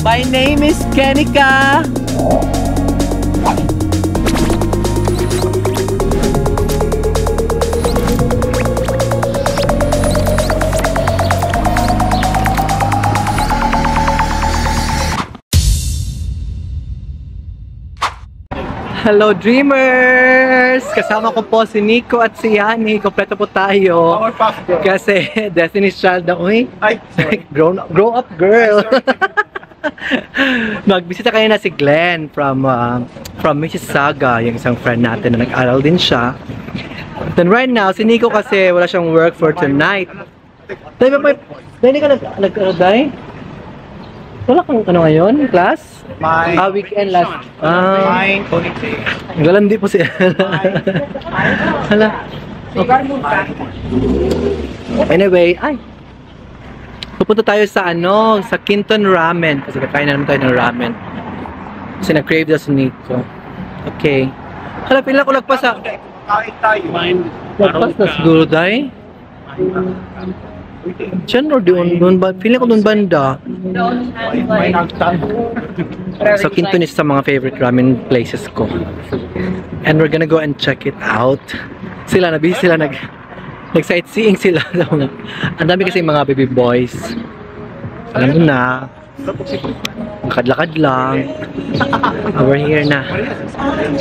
My name is Kenika. Hello Dreamers! Kasama ko po si Nico at si Yani. Kompleto po tayo. Kasi Destiny's Child na. Uy, grow up girl. Nagbisita kayo na si Glenn from Mississauga, yung isang friend natin na nag-aral din siya. Then right now, si Nico kasi wala siyang work for tonight. Dahil ba hindi ka nag-aral? Wala kang ano ngayon? Class? Weekend last. Galandi po siya. Hala. Okay. Anyway, pupunta tayo sa sa Kinton Ramen. Kasi kakain na naman tayo ng ramen. Kasi na-crave na si Nico. Okay. Hala, pila ko lagpas sa... Lagpas na siguro dahil. Diyan or doon ba? Feeling ko doon banda. So Kinton is sa mga favorite ramen places ko. And we're gonna go and check it out. Sila, nabisi sila, nag-sightseeing sila. Ang dami kasi mga baby boys. Alam mo na. Lakad-lakad lang. We're here na.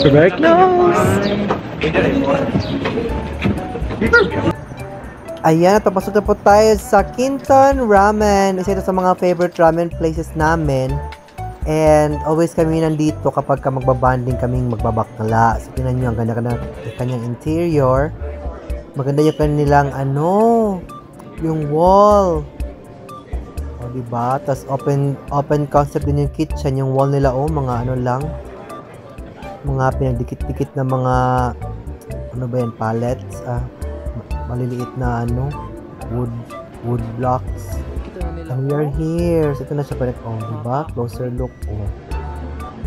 We're very close. Ayan, tapos na po tayo sa Kinton Ramen. Isa ito sa mga favorite ramen places namin. And always kami nandito kapag magbabanding kaming magbabakla. So, tingnan nyo, ang ganda kanyang interior. Maganda yung kanilang yung wall. O, diba? Tapos open concept din yung kitchen. Yung wall nila, mga lang. Mga pinagdikit-dikit na mga, pallets. Maliliit na wood blocks. And we are here. So, ito na siya pa diba? Closer look,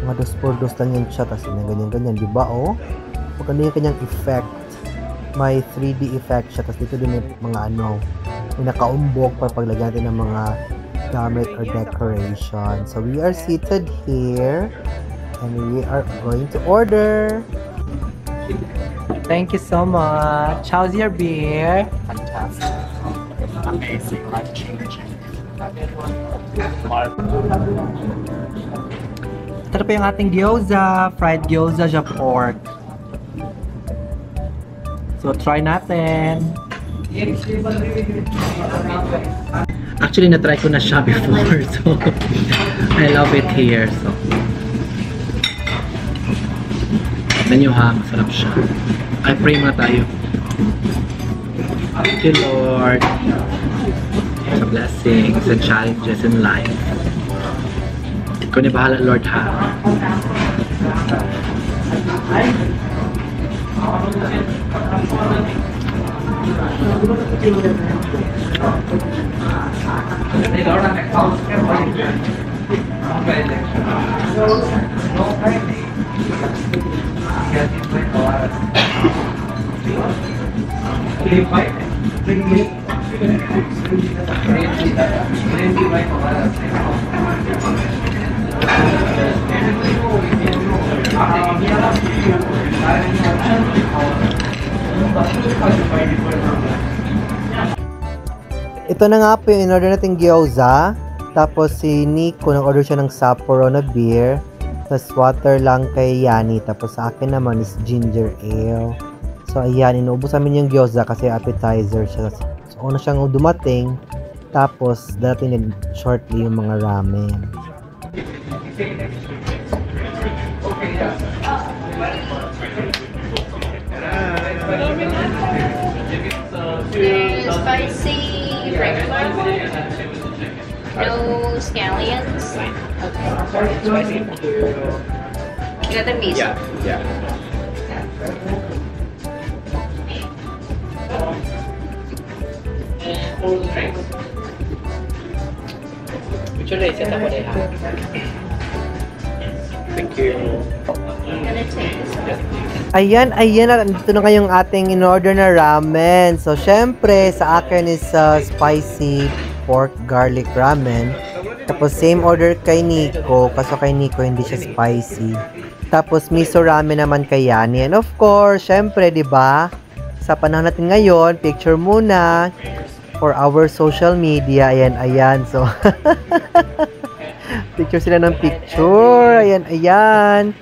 mga dos lang yan siya. Tapos ganyan, diba, maganda yung kanyang effect. May 3D effect siya. Tapos dito din yung mga may nakaumbok para paglagyan natin ng mga gamit or decoration. So, we are seated here. And we are going to order. Thank you so much. How's your beer? Fantastic. Amazing. Life-changing. Ito pa yung ating gyoza. Fried gyoza siya pork. So, try natin. Actually, na-try ko na siya before. So, I love it here. So, tignan nyo ha, masarap siya. I pray muna tayo. Thank you, Lord, sa blessings and challenges in life. Ikaw na bahala, Lord, ha? Ito na nga po yung in-order natin gyoza. Tapos si Nico, nag-order siya ng Sapporo na beer. Tapos water lang kay Yani. Tapos sa akin naman is ginger ale. So ayan, inuubos namin yung gyoza kasi appetizer siya. So una siyang dumating. Tapos darating din shortly yung mga ramen. Spicy regular one? No scallions? Okay. Spicy. You got the miso? Yeah. Picture na isa ako na. Thank you. I'm gonna take this one. Ayan, dito na kayong ating in-order na ramen. So, syempre, sa akin is spicy pork garlic ramen. Tapos same order kay Nico, kaso kay Nico hindi siya spicy. Tapos miso ramen naman kay Yani. And of course, syempre, 'di ba? Sa panahon natin ngayon, picture muna for our social media. Ayan, ayan. So picture sila ng picture. Ayan, ayan.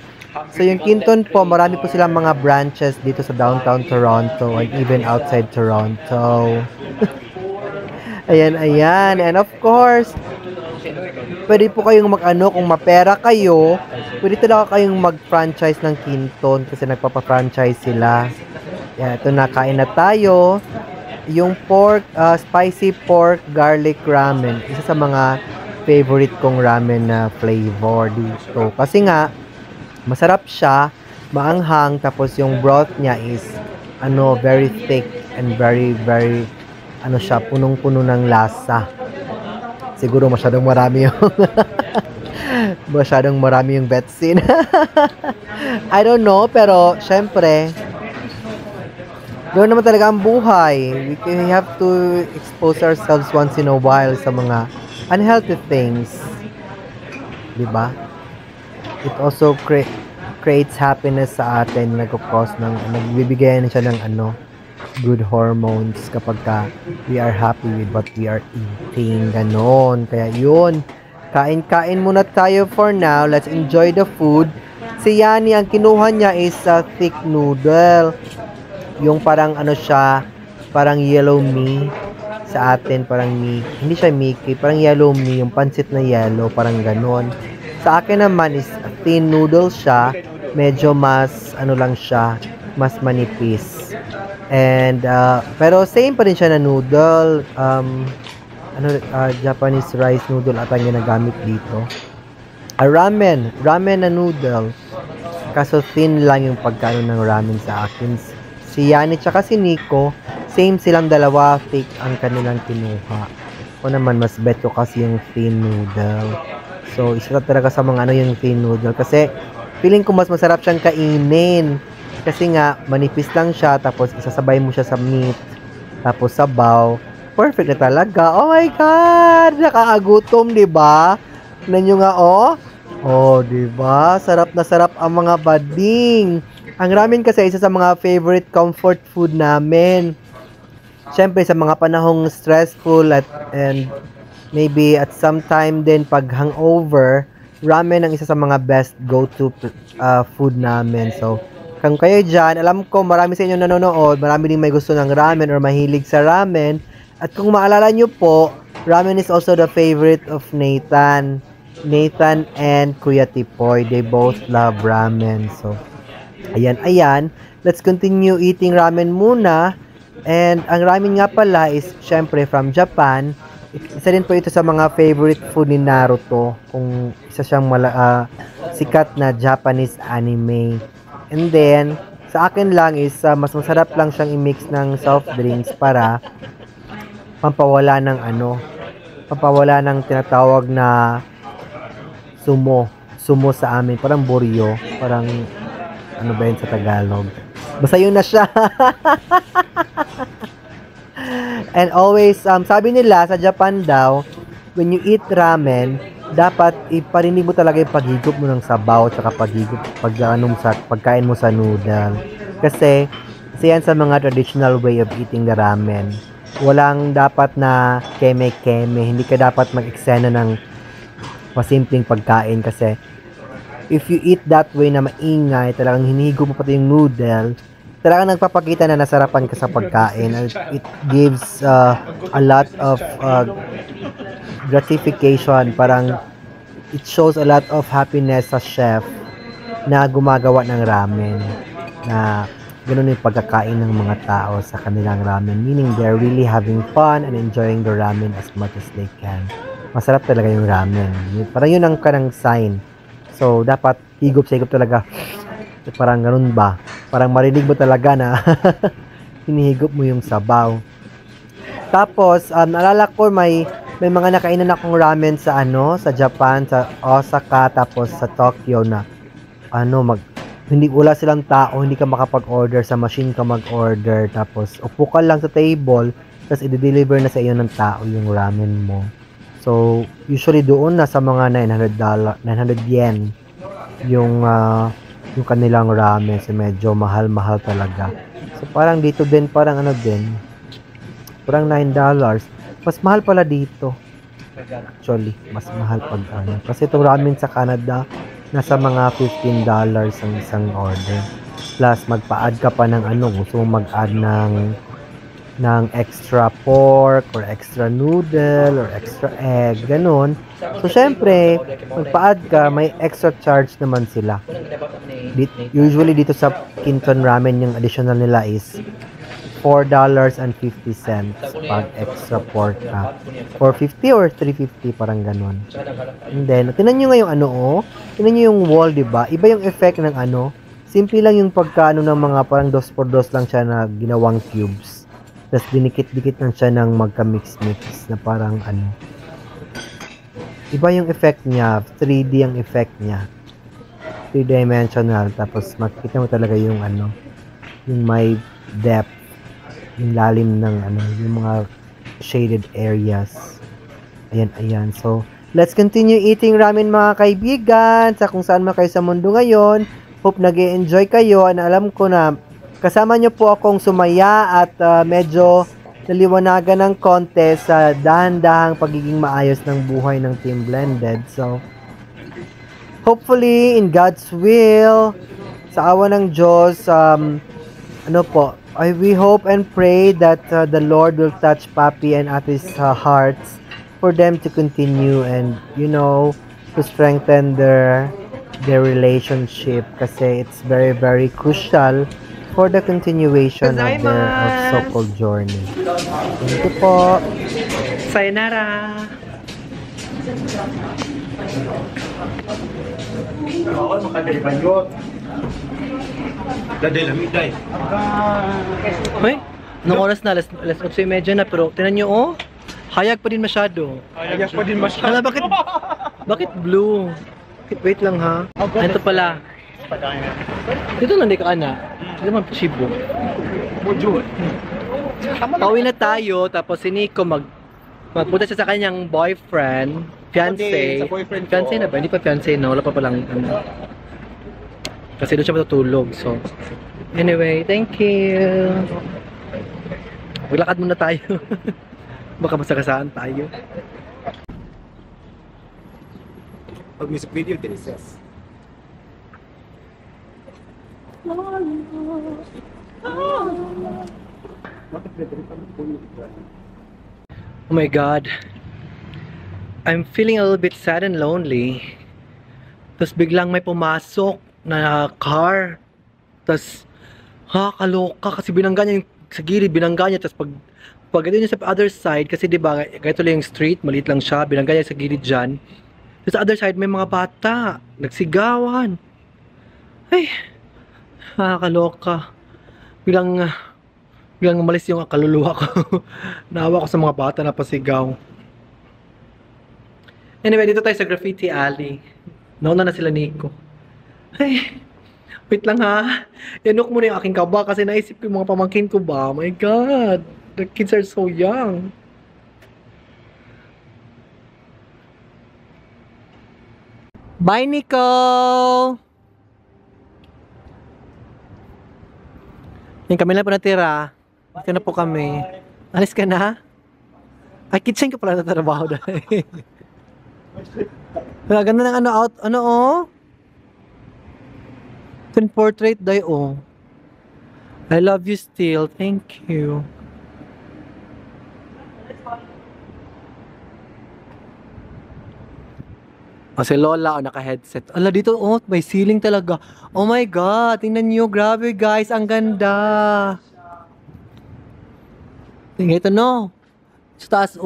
So yung Kimpton po, marami po silang mga branches dito sa downtown Toronto and even outside Toronto. Ayan, ayan. And of course, pwede po kayong mag-ano, kung mapera kayo, pwede talaga kayong mag-franchise ng Kimpton kasi nagpapa-franchise sila. Yan, ito na, kain na tayo. Yung pork, spicy pork garlic ramen. Isa sa mga favorite kong ramen na flavor dito. Kasi nga, masarap siya, maanghang, tapos yung broth niya is, very thick and very, siya, punong-puno ng lasa. Siguro masyadong marami yung masyadong marami yung betsin. I don't know, pero syempre doon naman talaga ang buhay. We have to expose ourselves once in a while sa mga unhealthy things. Diba? It also creates happiness sa atin. Nagbibigay na siya ng good hormones kapag we are happy with what we are eating. Ganon. Kaya yun. Kain-kain muna tayo for now. Let's enjoy the food. Si Yani, ang kinuha niya is thick noodle. Yung parang siya, parang yellow me. Sa atin, parang hindi siya Mickey, parang yellow me. Yung pansit na yellow, parang ganon. Sa akin naman is thin noodle siya. Medyo mas, lang siya, mas manipis. And, pero same pa rin siya na noodle. Japanese rice noodle at ang ginagamit dito. Ramen na noodle. Kaso thin lang yung pagkain ng ramen sa akin. Si Yani tsaka si Nico, same silang dalawa, thick ang kanilang kinuha. Ako naman, mas bet ko kasi yung thin noodle. So, isa talaga sa mga yung thin noodle. Kasi, feeling ko mas masarap siyang kainin. Kasi nga, manipis lang siya, tapos isasabay mo siya sa meat, tapos sabaw. Perfect na talaga. Oh my God! Nakakagutom, diba? Tignan nyo nga, oh. Oh, diba? Sarap na sarap ang mga bading. Ang ramen kasi isa sa mga favorite comfort food namin. Siyempre, sa mga panahong stressful and maybe at some time din pag hangover, ramen ang isa sa mga best go-to food namin. So, kung kayo dyan, alam ko marami sa inyo nanonood, marami din may gusto ng ramen or mahilig sa ramen. At kung maalala nyo po, ramen is also the favorite of Nathan. Nathan and Kuya Tipoy, they both love ramen. So, ayan. Let's continue eating ramen muna. And ang ramen nga pala is, syempre, from Japan. Isa din po ito sa mga favorite food ni Naruto. Kung isa siyang sikat na Japanese anime. And then, sa akin lang is, mas masarap lang siyang i-mix ng soft drinks para pampawala ng tinatawag na sumo sa amin. Parang buryo. Parang, ba yun sa Tagalog? Basta yun na siya. And always, sabi nila sa Japan daw, when you eat ramen, dapat iparinig mo talaga yung paghigop mo ng sabaw tsaka pagkain mo sa noodle. Kasi yan sa mga traditional way of eating the ramen. Walang dapat na keme-keme. Hindi ka dapat mag-eksena ng masimpleng pagkain kasi if you eat that way na maingay, talagang hinihigo mo pati yung noodle, talagang nagpapakita na nasarapan ka sa pagkain. It gives a lot of gratification. Parang it shows a lot of happiness sa chef na gumagawa ng ramen. Na ganun yung pagkakain ng mga tao sa kanilang ramen. Meaning they're really having fun and enjoying the ramen as much as they can. Masarap talaga yung ramen. Parang yun ang kanang sign. So, dapat higop sa higop talaga. Parang ganun ba? Parang marinig mo talaga na hinihigop mo yung sabaw. Tapos, naalala ko may mga nakainan akong ramen sa sa Japan, sa Osaka, tapos sa Tokyo na wala silang tao, hindi ka makapag-order, sa machine ka mag-order, tapos upo ka lang sa table, tapos i-deliver na sa iyo ng tao yung ramen mo. So, usually doon nasa mga $900, 900 yen yung kanilang ramen. So, medyo mahal-mahal talaga. So, parang dito din, parang ano din, parang $9. Mas mahal pala dito. Actually, mas mahal pag ano. Kasi itong ramen sa Canada, nasa mga $15 ang isang order. Plus, magpa-add ka pa ng ano, gusto mo mag-add ng extra pork or extra noodle or extra egg, ganun. So, syempre, magpa-add ka, may extra charge naman sila. Usually, dito sa Kinton Ramen, yung additional nila is $4.50 pag extra pork ka. $4.50 or $3.50, parang ganun. And then, tinan nyo nga yung ano, tinan nyo yung wall, diba? Iba yung effect ng ano. Simple lang yung pagkaano ng mga parang 2x2 lang siya na ginawang cubes. Tapos dinikit-dikit lang siya ng magka-mix-mix na parang ano. Iba yung effect niya. 3D ang effect niya. 3-dimensional. Tapos makikita mo talaga yung ano, yung may depth, yung lalim ng ano, yung mga shaded areas. Ayan. So, let's continue eating ramen mga kaibigan sa kung saan man kayo sa mundo ngayon. Hope nag-enjoy kayo. And alam ko na kasama nyo po akong sumaya at medyo naliwanagan ng konti sa dahan-dahang pagiging maayos ng buhay ng Team Blended. So, hopefully, in God's will, sa awa ng Diyos, we hope and pray that the Lord will touch Papi and Ate's hearts for them to continue and, to strengthen their relationship kasi it's very, very crucial for the continuation of their so-called journey. Thank you po. Sayonara. Oo, makadaliban yun. Dadalamiday. Uy, nung oras na, alas 8:30 na, pero tinan nyo, hayag pa din masyado. Hayag pa din masyado. Hala, bakit blue? Wait lang ha. Ito pala. Dito lang di ka ana. Dito man Chibo. Pauwi na tayo, tapos si Nico magpunta siya sa kanyang boyfriend, fiancé. Fiancé na ba? Hindi pa fiancé, no? Wala pa palang kasi doon siya matutulog. So, anyway, thank you. Maglakad muna tayo. Baka masagasaan tayo. Pag music video, Denises. Oh my God. I'm feeling a little bit sad and lonely. Tapos biglang may pumasok na car. Tapos, kaloka kasi binangga niya yung sa gilid, binangga niya. Tapos pag ito niya sa other side, kasi diba, ganito lang yung street, maliit lang siya, binangga niya sa gilid dyan. Tapos sa other side, may mga bata, nagsigawan. Ay, kaloka. Biglang umalis yung kaluluwa ko. Naawa ko sa mga bata na pasigaw. Anyway, dito tayo sa Graffiti Alley. Nauna na sila Nico. Ay, wait lang ha. Yanok mo na yung aking kaba kasi naisip ko yung mga pamangkin ko ba. Oh my God, the kids are so young. Bye, Nico! Yan, kami lang po natira. Dito na po kami. Alis ka na? Ay, kitchen ka pala na trabaho dahil. Ganda ng Twin portrait dahil, I love you still. Thank you. Si Lola, naka-headset. Ala, dito, may ceiling talaga. Oh my God, tingnan nyo. Grabe, guys. Ang ganda. Tingnan ito, no? Sa taas,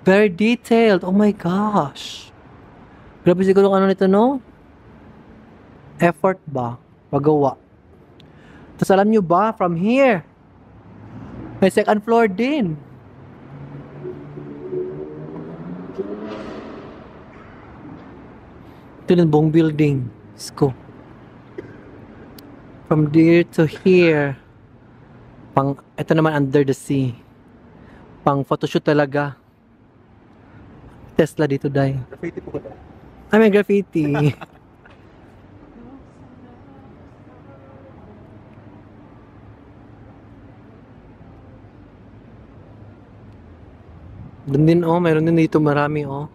very detailed. Oh my gosh. Grabe siguro ano nito, no? Effort ba? Pagawa. Tapos alam nyo ba, from here, may second floor din. Ito yung buong building. Let's go. From there to here. Ito naman under the sea. Pang photoshoot talaga. Tesla dito, Day. Graffiti po ko tayo. Ay, may graffiti. Doon din, oh. Mayroon din dito marami, oh.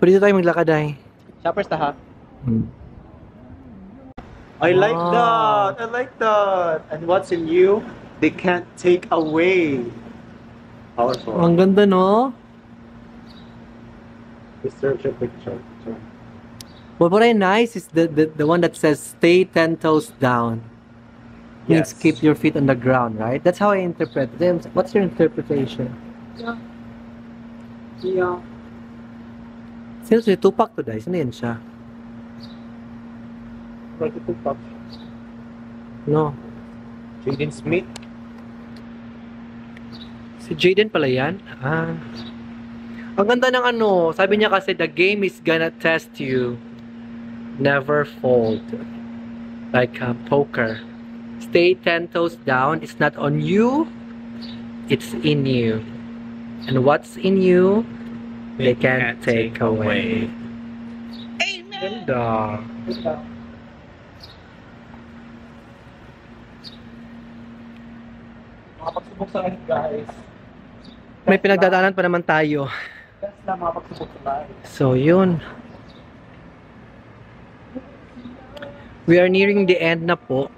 Pwede tayo maglakad, Day. Shoppers ta ha? Hmm. I like Wow. that. I like that. And what's in you? They can't take away. Powerful. Ang ganda, no? Research a picture. But what I nice is the one that says stay 10 toes down. Means Yes. keep your feet on the ground, right? That's how I interpret them. What's your interpretation? Yeah. Sino si Tupac to, Day? Sino yan siya? Like a Tupac. No. Jaden Smith. Si Jaden pala yan? Ah. Ang ganda ng ano, sabi niya kasi the game is gonna test you. Never fold. Like poker. Stay 10 toes down. It's not on you. It's in you. And what's in you, they can't take away. Ganda. Makapagsubok sa life, guys. May pinagdadaanan pa naman tayo. Tesla, makapagsubok sa life. So, yun. We are nearing the end na po.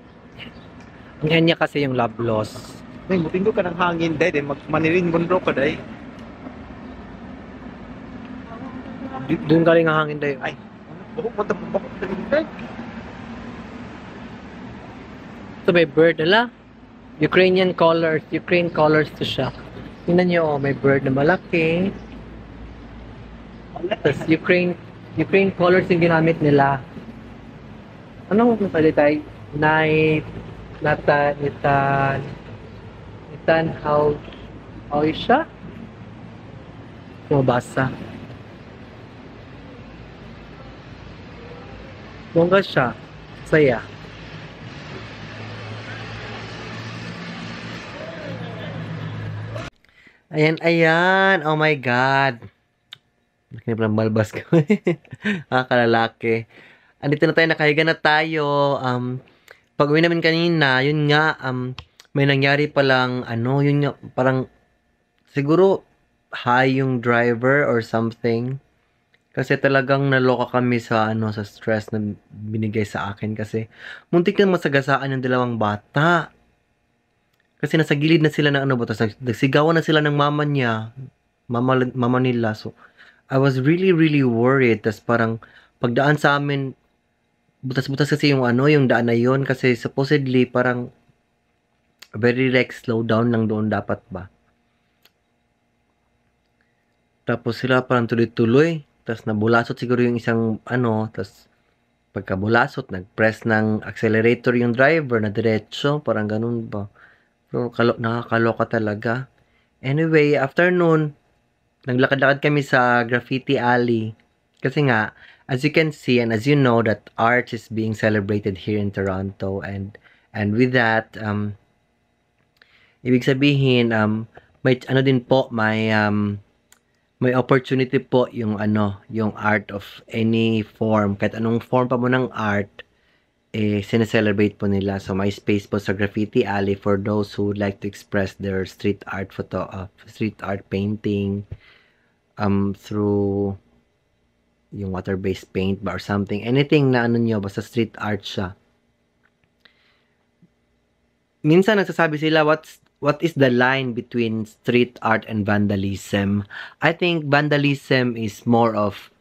Ang end niya kasi yung love loss. Ay, mutinggo ka ng hangin, day. Manirin bundok ka, day. Doon galing ang hangin tayo. Ay, buhok mo tapos bakit day. Ito may bird, ala? Ukraine colors to siya. Tingnan nyo, oh, may bird na malaki. Tapos Ukraine colors yung ginamit nila. Anong pwede tayo? Night, nitan, how is siya? Mabasa. Bongga siya. Saya. Ayan. Oh my God. Laki na palang balbas ko. Kalalaki. Andito na tayo, nakahiga na tayo. Pag-uwi namin kanina, yun nga, may nangyari palang, yun nga, parang, siguro, high yung driver or something. Kasi talagang naloka kami sa, sa stress na binigay sa akin. Kasi, muntik na masagasaan yung dalawang bata. Kasi nasa gilid na sila ng tapos nagsigawan na sila ng mama niya, mama nila. So, I was really, really worried. Tapos parang, pagdaan sa amin, butas-butas kasi yung yung daan na yun. Kasi supposedly, parang, very like, slow down lang doon dapat ba. Tapos sila parang tuloy-tuloy. Tapos nabulasot siguro yung isang, tapos, pagkabulasot, nag-press ng accelerator yung driver na diretso. Parang ganun ba. So, nakakaloka talaga. Anyway, after noon, naglakad-lakad kami sa graffiti alley. Kasi nga, as you can see and as you know that art is being celebrated here in Toronto. And with that, ibig sabihin, may din po, may opportunity po yung yung art of any form. Kahit anong form pa mo ng art, sineselebrate po nila. So, may space po sa Graffiti Alley for those who would like to express their street art street art painting through yung water-based paint ba or something. Anything na nyo, basta street art siya. Minsan nagsasabi sila, what is the line between street art and vandalism? I think vandalism is more of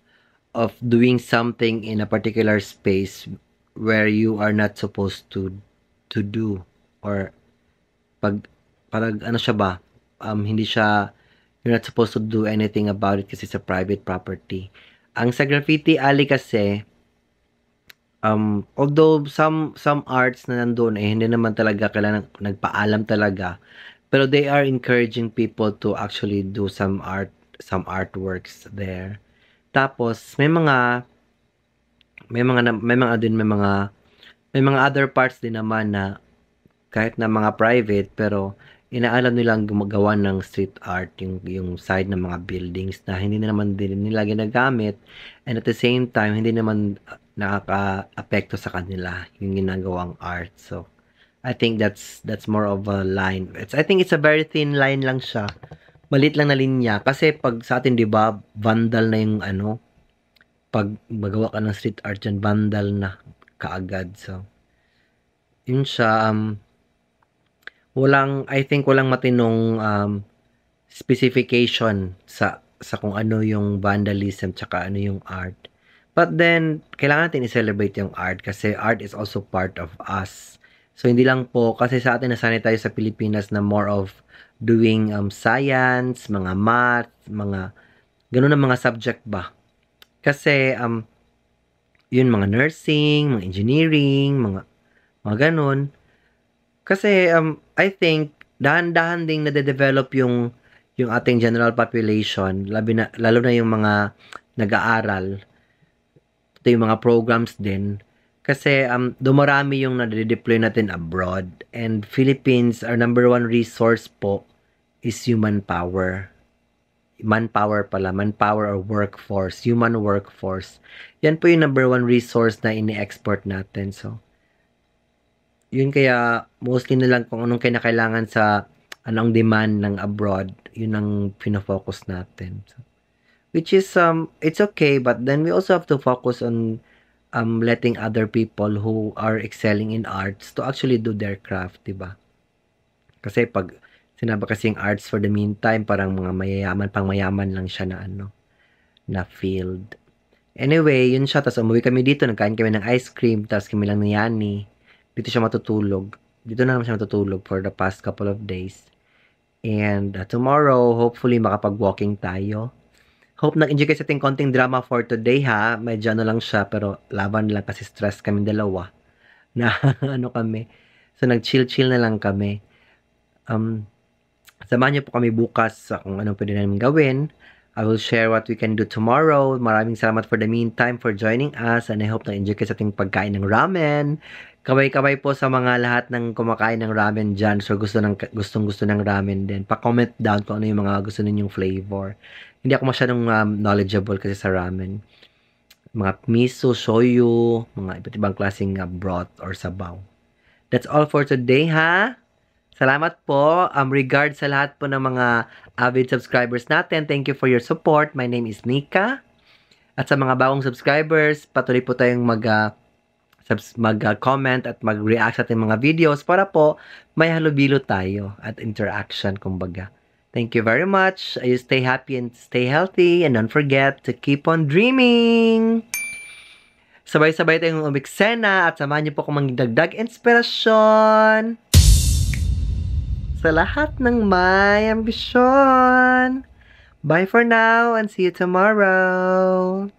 doing something in a particular space where you are not supposed to do, or parang siya ba, hindi siya, you're not supposed to do anything about it kasi sa private property. Ang sa graffiti alley kasi, although some arts na nandun hindi naman talaga kailangan nagpaalam talaga, pero they are encouraging people to actually do some artworks there. Tapos may mga other parts din naman na kahit na mga private, pero inaalam nilang gumagawa ng street art, yung side ng mga buildings na hindi na naman din nila ginagamit, and at the same time, hindi naman nakaka-apekto sa kanila yung ginagawang art. So, I think that's more of a line. I think it's a very thin line lang siya. Maliit lang na linya. Kasi pag sa atin, di ba, vandal na yung pag magawa ka ng street art dyan, vandal na kaagad. So, yun siya, I think walang matinong specification sa kung ano yung vandalism tsaka ano yung art. But then, kailangan natin i-celebrate yung art kasi art is also part of us. So, hindi lang po, kasi sa atin nasanay tayo sa Pilipinas na more of doing science, mga math, mga ganun na mga subject ba. Kasi, yun, mga nursing, mga engineering, mga ganun. Kasi, I think, dahan-dahan ding nade-develop yung ating general population, lalo na yung mga nag-aaral. Ito yung mga programs din. Kasi dumarami yung nade-deploy natin abroad. And Philippines, our number one resource po is human power. Manpower or workforce. Human workforce. Yan po yung number one resource na ini-export natin. So, yun kaya mostly na lang kung anong kinakailangan sa anong demand ng abroad, yun ang pinafocus natin. So, which is, it's okay, but then we also have to focus on letting other people who are excelling in arts to actually do their craft, diba? Kasi pag sinabi kasing arts for the meantime, parang mga pangmayaman lang siya na field. Anyway, yun siya. Tapos umuwi kami dito, nagkain kami ng ice cream, tapos kami lang ni Yani. Dito siya matutulog. Dito na naman siya matutulog for the past couple of days. And tomorrow, hopefully makapag-walking tayo. Hope nag-enjoy kayo sa ating konting drama for today, ha. Medyo lang siya, pero laban lang kasi stress kami dalawa. Na kami. So, nag-chill-chill na lang kami. Samahan niyo po kami bukas sa kung anong pwede namin gawin. I will share what we can do tomorrow. Maraming salamat for the meantime for joining us. And I hope nag-enjoy kayo sa ating pagkain ng ramen. Kabay-kabay po sa mga lahat ng kumakain ng ramen dyan. So, gustong-gusto ng ramen din. Pa-comment down kung ano yung mga gusto ninyong flavor. Hindi ako masyadong knowledgeable kasi sa ramen. Mga miso, shoyu, mga iba't ibang klaseng broth or sabaw. That's all for today, ha? Salamat po. Regards sa lahat po ng mga avid subscribers natin. Thank you for your support. My name is Nika. At sa mga bagong subscribers, patuloy po tayong mag-comment at mag-react sa ating mga videos para po may halubilo tayo at interaction, kumbaga. Thank you very much. You stay happy and stay healthy. And don't forget to keep on dreaming. Sabay-sabay tayong umiksena at samahan niyo po kung magdagdag inspirasyon sa lahat ng may ambisyon. Bye for now and see you tomorrow.